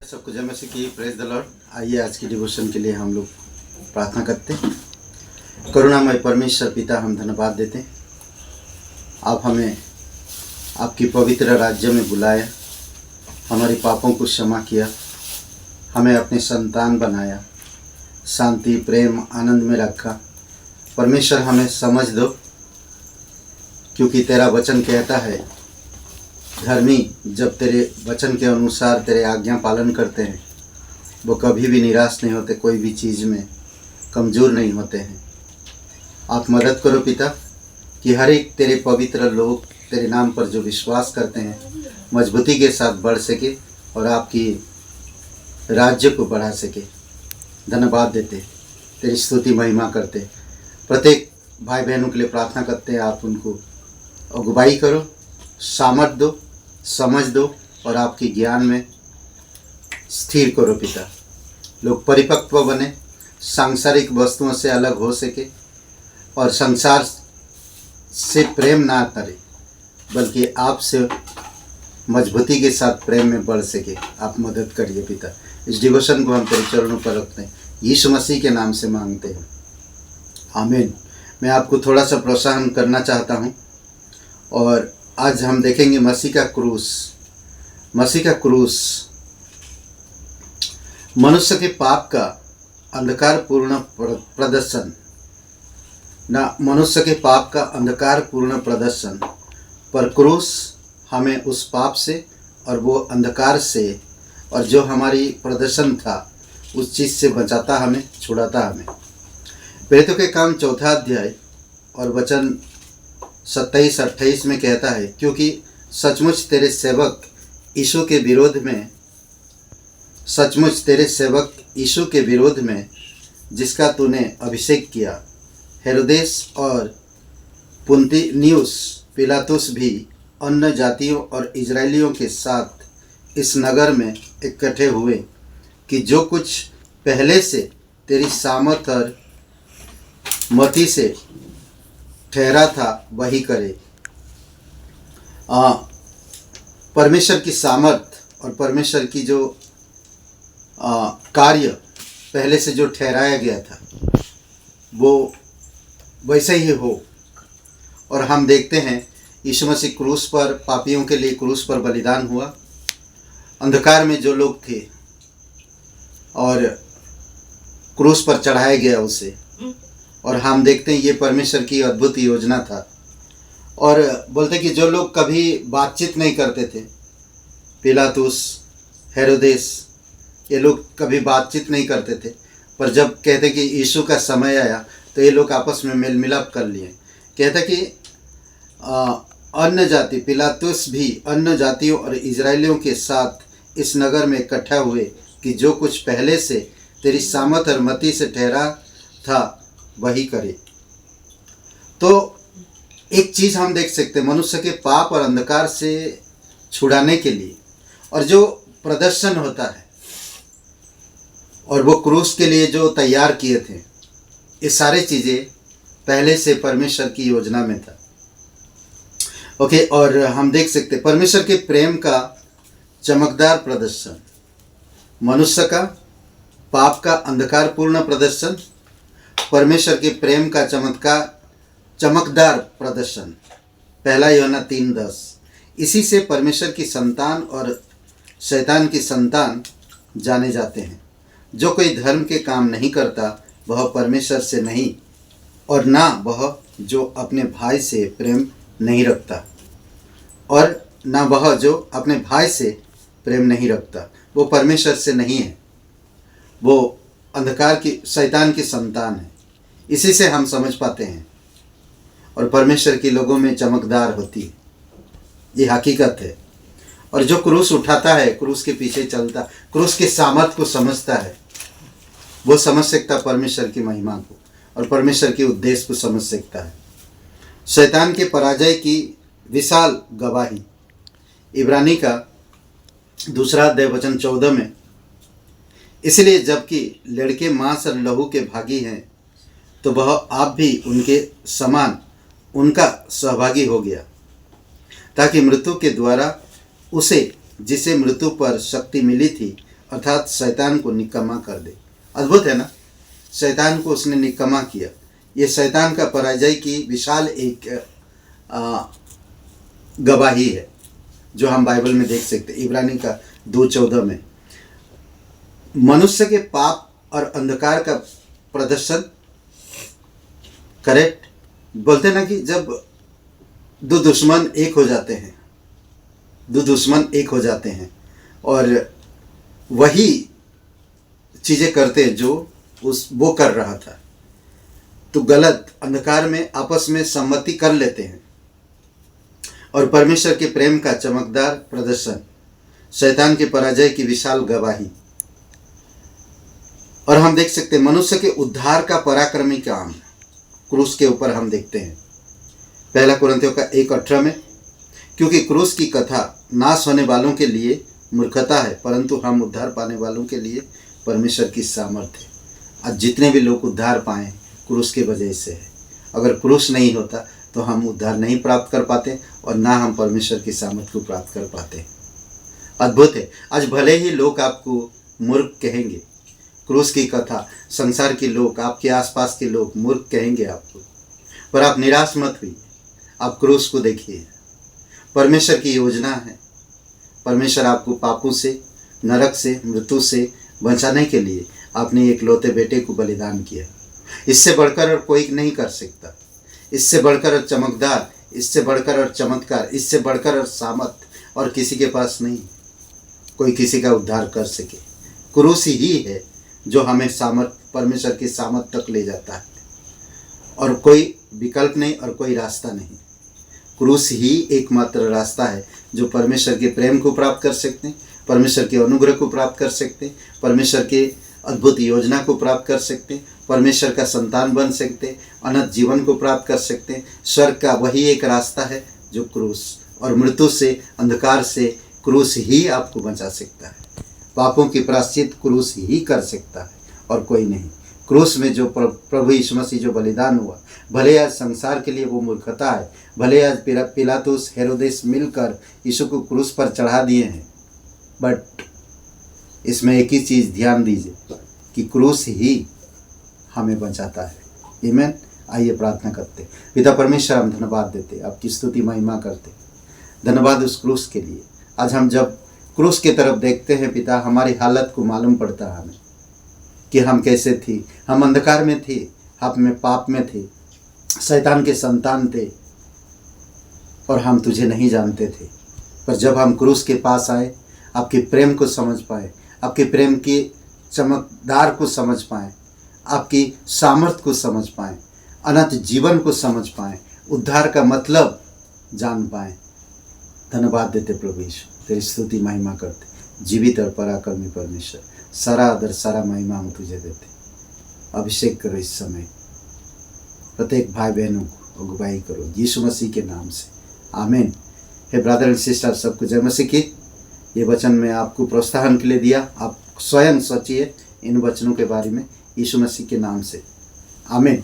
सबको जय मसीह की प्रेज द लॉर्ड। आइए आज की डिवोशन के लिए हम लोग प्रार्थना करते हैं। करुणामय परमेश्वर पिता, हम धन्यवाद देते हैं। आप हमें आपकी पवित्र राज्य में बुलाया, हमारे पापों को क्षमा किया, हमें अपने संतान बनाया, शांति प्रेम आनंद में रखा। परमेश्वर हमें समझ दो, क्योंकि तेरा वचन कहता है धर्मी जब तेरे वचन के अनुसार तेरे आज्ञा पालन करते हैं वो कभी भी निराश नहीं होते, कोई भी चीज़ में कमज़ोर नहीं होते हैं। आप मदद करो पिता कि हर एक तेरे पवित्र लोग तेरे नाम पर जो विश्वास करते हैं मजबूती के साथ बढ़ सके और आपकी राज्य को बढ़ा सके। धन्यवाद देते, तेरी स्तुति महिमा करते। प्रत्येक भाई बहनों के लिए प्रार्थना करते हैं, आप उनको अगुवाई करो, सामर्थ दो, समझ दो और आपके ज्ञान में स्थिर करो पिता। लोग परिपक्व बने, सांसारिक वस्तुओं से अलग हो सके और संसार से प्रेम ना करे बल्कि आपसे मजबूती के साथ प्रेम में बढ़ सके। आप मदद करिए पिता। इस डिवोशन को हम तेरे चरणों पर रखते हैं, यीशु मसीह के नाम से मांगते हैं, आमीन। मैं आपको थोड़ा सा प्रोत्साहन करना चाहता हूँ और आज हम देखेंगे मसीह का क्रूस। मसीह का क्रूस मनुष्य के पाप का अंधकारपूर्ण प्रदर्शन, ना मनुष्य के पाप का अंधकारपूर्ण प्रदर्शन, पर क्रूस हमें उस पाप से और वो अंधकार से और जो हमारी प्रदर्शन था उस चीज़ से बचाता, हमें छुड़ाता। हमें प्रेरितों के काम 4 अध्याय और वचन 27-28 में कहता है, क्योंकि सचमुच तेरे सेवक यीशु के विरोध में, सचमुच तेरे सेवक यीशु के विरोध में जिसका तूने अभिषेक किया, हेरोदेस और पुन्तियुस पिलातुस भी अन्य जातियों और इजरायलियों के साथ इस नगर में इकट्ठे हुए कि जो कुछ पहले से तेरी सामर्थ और मति से ठहरा था वही करे। परमेश्वर की सामर्थ और परमेश्वर की जो कार्य पहले से जो ठहराया गया था वो वैसे ही हो। और हम देखते हैं यीशु मसीह क्रूस पर, पापियों के लिए क्रूस पर बलिदान हुआ। अंधकार में जो लोग थे और क्रूस पर चढ़ाया गया उसे, और हम देखते हैं ये परमेश्वर की अद्भुत योजना था। और बोलते कि जो लोग कभी बातचीत नहीं करते थे, पिलातुस, हेरोदेस, ये लोग कभी बातचीत नहीं करते थे, पर जब कहते कि यीशु का समय आया तो ये लोग आपस में मेल मिलाप कर लिए। कहते कि अन्य जाति, पिलातुस भी अन्य जातियों और इजरायलियों के साथ इस नगर में इकट्ठा हुए कि जो कुछ पहले से तेरी सामर्थ और मति से ठहरा था वही करे। तो एक चीज़ हम देख सकते हैं, मनुष्य के पाप और अंधकार से छुड़ाने के लिए और जो प्रदर्शन होता है और वो क्रूस के लिए जो तैयार किए थे, ये सारी चीज़ें पहले से परमेश्वर की योजना में था। ओके, और हम देख सकते हैं परमेश्वर के प्रेम का चमकदार प्रदर्शन, मनुष्य का पाप का अंधकारपूर्ण प्रदर्शन, परमेश्वर के प्रेम का चमकदार प्रदर्शन। 1 यूहन्ना 3:10। इसी से परमेश्वर की संतान और शैतान की संतान जाने जाते हैं। जो कोई धर्म के काम नहीं करता वह परमेश्वर से नहीं, और ना वह जो अपने भाई से प्रेम नहीं रखता, और ना वह जो अपने भाई से प्रेम नहीं रखता वो परमेश्वर से नहीं है, वो अंधकार की, शैतान की संतान है। इसी से हम समझ पाते हैं और परमेश्वर के लोगों में चमकदार होती है, ये हकीकत है। और जो क्रूस उठाता है, क्रूस के पीछे चलता, क्रूस के सामर्थ को समझता है, वो समझ सकता परमेश्वर की महिमा को और परमेश्वर के उद्देश्य को समझ सकता है। शैतान के पराजय की विशाल गवाही, इब्रानी का 2 अध्याय वचन 14 में, इसलिए जबकि लड़के मांस और लहू के भागी हैं तो वह आप भी उनके समान उनका सहभागी हो गया, ताकि मृत्यु के द्वारा उसे, जिसे मृत्यु पर शक्ति मिली थी, अर्थात शैतान को निकम्मा कर दे। अद्भुत है ना, शैतान को उसने निकम्मा किया। ये शैतान का पराजय की विशाल एक गवाही है जो हम बाइबल में देख सकते हैं। इब्रानी का 2:14 में मनुष्य के पाप और अंधकार का प्रदर्शन, करेक्ट बोलते ना कि जब दो दुश्मन एक हो जाते हैं और वही चीज़ें करते हैं जो वो कर रहा था, तो गलत अंधकार में आपस में सम्मति कर लेते हैं और परमेश्वर के प्रेम का चमकदार प्रदर्शन, शैतान के पराजय की विशाल गवाही। और हम देख सकते हैं मनुष्य के उद्धार का पराक्रमी काम क्रूस के ऊपर हम देखते हैं। 1 कुरिन्थियों का 1:18 में, क्योंकि क्रूस की कथा नाश होने वालों के लिए मूर्खता है, परंतु हम उद्धार पाने वालों के लिए परमेश्वर की सामर्थ्य है। आज जितने भी लोग उद्धार पाए क्रूस के वजह से है। अगर क्रूस नहीं होता तो हम उद्धार नहीं प्राप्त कर पाते और ना हम परमेश्वर की सामर्थ्य को प्राप्त कर पाते। अद्भुत है। आज भले ही लोग आपको मूर्ख कहेंगे, क्रूस की कथा संसार के लोग, आपके आसपास के लोग मूर्ख कहेंगे आपको, पर आप निराश मत हुई। आप क्रूस को देखिए। परमेश्वर की योजना है। परमेश्वर आपको पापों से, नरक से, मृत्यु से बचाने के लिए आपने एक लौते बेटे को बलिदान किया। इससे बढ़कर और कोई नहीं कर सकता। इससे बढ़कर और चमकदार, इससे बढ़कर और चमत्कार, इससे बढ़कर और सामर्थ और किसी के पास नहीं। कोई किसी का उद्धार कर सके। क्रूस ही है जो हमें परमेश्वर की सामर्थ तक ले जाता है और कोई विकल्प नहीं और कोई रास्ता नहीं। क्रूस ही एकमात्र रास्ता है जो परमेश्वर के प्रेम को प्राप्त कर सकते हैं, परमेश्वर के अनुग्रह को प्राप्त कर सकते हैं, परमेश्वर के अद्भुत योजना को प्राप्त कर सकते हैं, परमेश्वर का संतान बन सकते हैं, अनंत जीवन को प्राप्त कर सकते हैं। स्वर्ग का वही एक रास्ता है जो क्रूस, और मृत्यु से, अंधकार से क्रूस ही आपको बचा सकता है। पापों की प्रायश्चित क्रूस ही कर सकता है और कोई नहीं। क्रूस में जो प्रभु यीशु मसीह जो बलिदान हुआ, भले आज संसार के लिए वो मूर्खता है, भले आज पिलातुस, हेरोदेस मिलकर यीशु को क्रूस पर चढ़ा दिए हैं, बट इसमें एक ही चीज़ ध्यान दीजिए कि क्रूस ही हमें बचाता है। आमीन। आइए प्रार्थना करते। पिता परमेश्वर, हम धन्यवाद देते, आपकी स्तुति महिमा करते। धन्यवाद उस क्रूस के लिए। आज हम जब क्रूस की तरफ देखते हैं पिता, हमारी हालत को मालूम पड़ता है हमें कि हम कैसे थी। हम अंधकार में थे, हम पाप में थे, शैतान के संतान थे और हम तुझे नहीं जानते थे। पर जब हम क्रूस के पास आए, आपके प्रेम को समझ पाए, आपके प्रेम के चमकदार को समझ पाए, आपकी सामर्थ को समझ पाए, अनंत जीवन को समझ पाए, उद्धार का मतलब जान पाए। धन्यवाद देते प्रभु यीशु, तेरी स्तुति महिमा करते। जीवित और पराक्रमी परमेश्वर, सारा आदर, सारा महिमा हम तुझे देते। अभिषेक करो इस समय, प्रत्येक भाई बहनों को अगुवाई करो यीशु मसीह के नाम से। आमीन। हे ब्रदर एंड सिस्टर, सबको जय मसीह की। ये वचन मैं आपको प्रोत्साहन के लिए दिया। आप स्वयं सोचिए इन वचनों के बारे में यीशु मसीह के नाम से। आमीन।